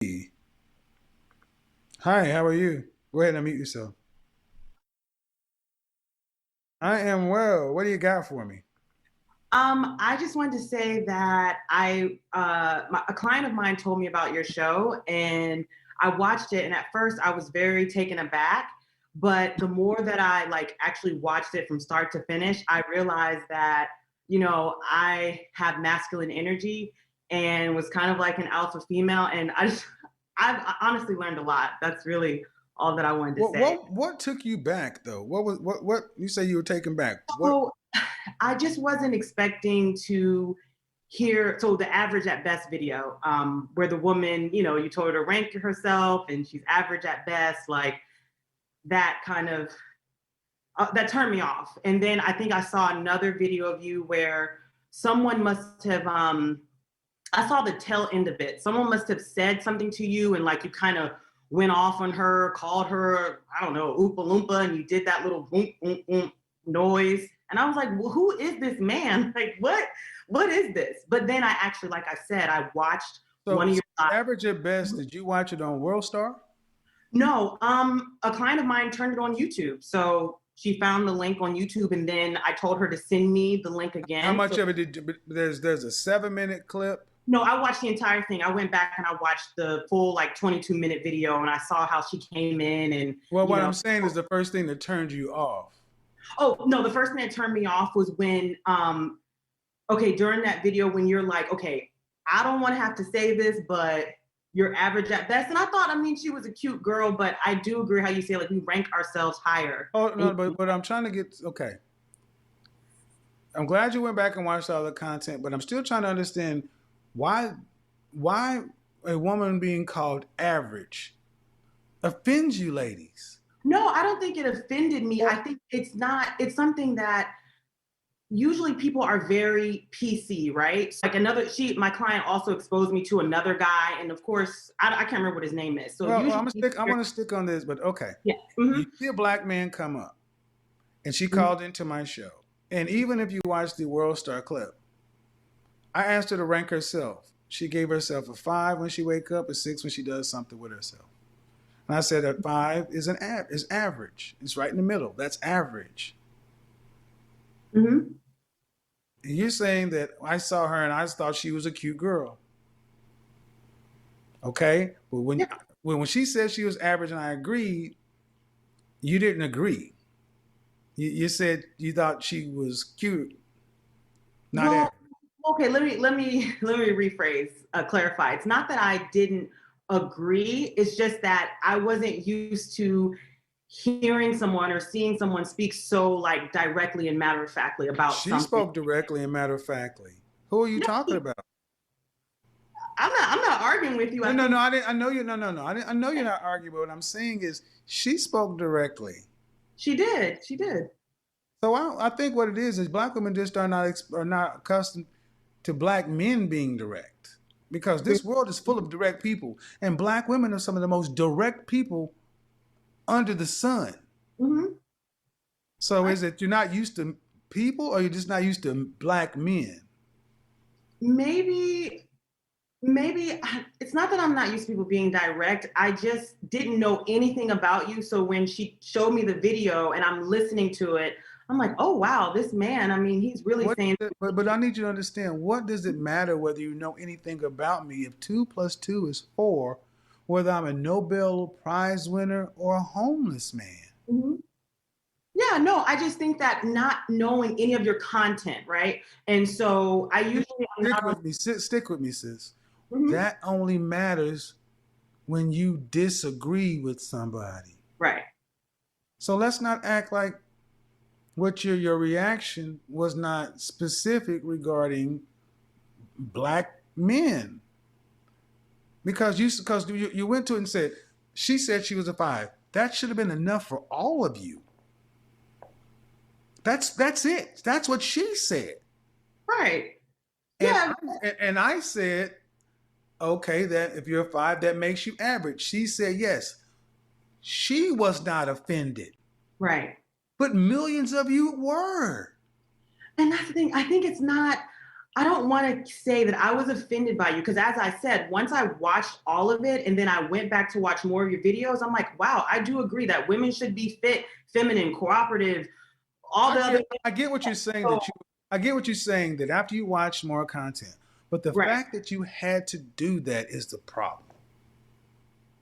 Hi, how are you? Go ahead and mute yourself. I am well. What do you got for me? I just wanted to say that a client of mine told me about your show, and I watched it. And at first, I was very taken aback, but the more that I like actually watched it from start to finish, I realized that I have masculine energy and was kind of like an alpha female, and I've honestly learned a lot. That's really all that I wanted to What say. what what took you back though? What you say you were taken back? What So I just wasn't expecting to hear the average at best video, where the woman, you told her to rank herself and she's average at best, like that kind of that turned me off. And then I think I saw another video of you where someone must have I saw the tail end of it. Someone must have said something to you and like you kind of went off on her, called her, I don't know, Oompa Loompa, and you did that little boom, boom, boom noise. And I was like, well, who is this man? Like, what is this? But then I actually, like I said, I watched one so, of so your average at best, did you watch it on World Star? no, a client of mine turned it on YouTube. So she found the link on YouTube and then I told her to send me the link How again. much So of it did you, there's a 7 minute clip? no, I watched the entire thing. I went back and I watched the full like 22-minute video and I saw how she came in and Well, you what know I'm saying is the first thing that turned you off. oh no, the first thing that turned me off was when okay, during that video when you're like, okay, I don't want to have to say this, but you're average at best. And I thought, I mean, she was a cute girl, but I do agree how you say like we rank ourselves higher. Oh And no, but I'm trying to get okay. I'm glad you went back and watched all the content, but I'm still trying to understand why why a woman being called average offends you ladies. no, I don't think it offended me. I think it's something that usually people are very PC, right? Like my client also exposed me to another guy, and of course, I can't remember what his name is. So Well, usually, I want to stick on this, but okay. yeah, You see a black man come up, and she mhm. called into my show. And even if you watch the World Star clip, I asked her to rank herself. She gave herself a 5 when she wake up, a 6 when she does something with herself. And I said that 5 is average. It's right in the middle. That's average. Mhm. And you're saying that I saw her and I thought she was a cute girl. Okay, but Yeah, when she said she was average and I agreed, you didn't agree. You said you thought she was cute, not well, average. okay, let me rephrase, clarify. It's not that I didn't agree. It's just that I wasn't used to hearing someone or seeing someone speak so like directly and matter of factly about She something. spoke directly and matter of factly. Who are you No, talking about? I'm not arguing with you. No, I no, no. think I didn't. I know you. No, no, no. I know you're not arguing. But what I'm saying is, she spoke directly. she did. She did. So I think what it is black women just are not accustomed to black men being direct because this world is full of direct people, and black women are some of the most direct people under the sun. Mhm. So is it you're not used to people, or you're just not used to black men? Maybe maybe it's not that I'm not used to people being direct. I just didn't know anything about you. So when she showed me the video and I'm listening to it, I'm like, oh wow, this man, I mean, he's really What? saying But I need you to understand. What does it matter whether you know anything about me if 2 plus 2 is 4, whether I'm a Nobel Prize winner or a homeless man? mhm. Yeah, no, I just think that not knowing any of your content, right? And so I usually I'm Stick not with me. Stick with me, sis. mhm. That only matters when you disagree with somebody. Right. So let's not act like what your reaction was not specific regarding black men because you went to it and said she said she was a 5. That should have been enough for all of you. That's it. That's what she said. Right. And Yeah, I said, okay, that if you're a 5, that makes you average. She said yes. She was not offended, right. but millions of you were. And that's the thing. I think it's not. I don't want to say that I was offended by you because, as I said, once I watched all of it and then I went back to watch more of your videos, I'm like, wow, I do agree that women should be fit, feminine, cooperative, all the other. I get what you're saying So, I get what you're saying that after you watch more content, but the right. fact that you had to do that is the problem.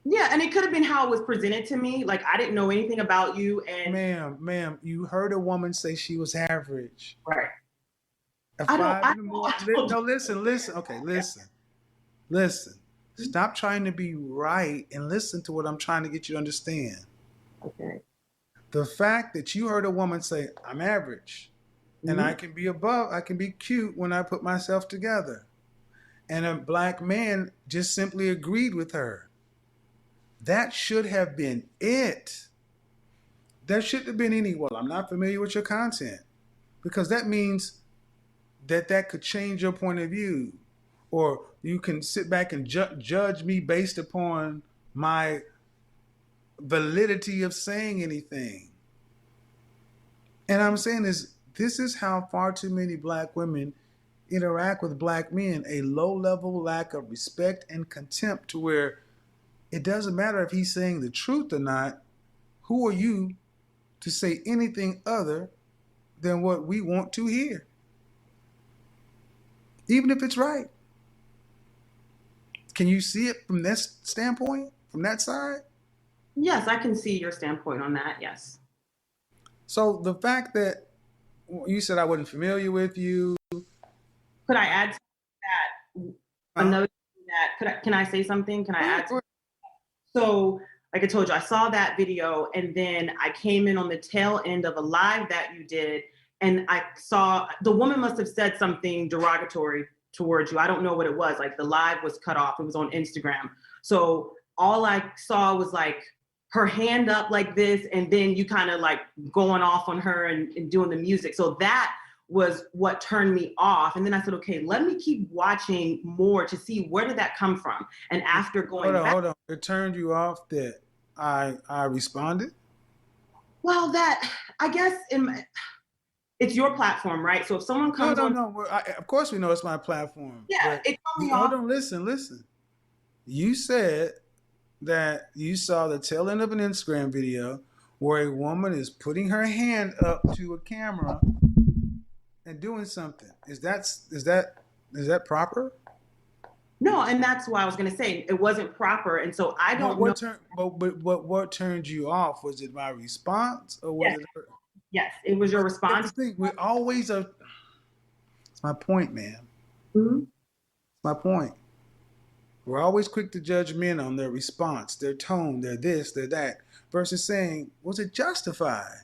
Yeah, and it could have been how it was presented to me. Like I didn't know anything about you, and Ma'am, you heard a woman say she was average. right. At I don't. five I in the don't. morning. I told No, listen. Okay, listen. you. Stop trying to be right and listen to what I'm trying to get you to understand. Okay. The fact that you heard a woman say, I'm average and Mhm. I can be cute when I put myself together. And a black man just simply agreed with her. That should have been it. There shouldn't have been any, well, I'm not familiar with your content because that means that could change your point of view. Or you can sit back and judge me based upon my validity of saying anything. And I'm saying this is how far too many black women interact with black men, a low level lack of respect and contempt to where it doesn't matter if he's saying the truth or not. Who are you to say anything other than what we want to hear? Even if it's right. Can you see it from this standpoint, from that side? Yes, I can see your standpoint on that. Yes. So the fact that you said I wasn't familiar with you, Could I add to that? uh, Another thing that can I say something? Can I go ahead, add? go ahead. So, like I told you, I saw that video and then I came in on the tail end of a live that you did. And I saw the woman must have said something derogatory towards you. I don't know what it was. Like the live was cut off, it was on Instagram. So, all I saw was like her hand up like this, and then you kind of like going off on her and doing the music. So, that was what turned me off. And then I said, okay, let me keep watching more to see where did that come from. And after going back, Hold on. It turned you off that I responded. well, that I guess it's your platform, right? So if someone No, comes no, on, no. Of course we know it's my platform, yeah, but it threw me hold off. on. Listen. You said that you saw the tail end of an Instagram video where a woman is putting her hand up to a camera and doing something. Is that proper? No, and that's why I was going to say it wasn't proper, and so I don't know. But what turned you off? Was it my response or was Yes, it her? yes, it was your But that's the response. thing. We always are. It's my point, man. Mhm. It's my point. We're always quick to judge men on their response, their tone, their this, their that, versus saying, was it justified?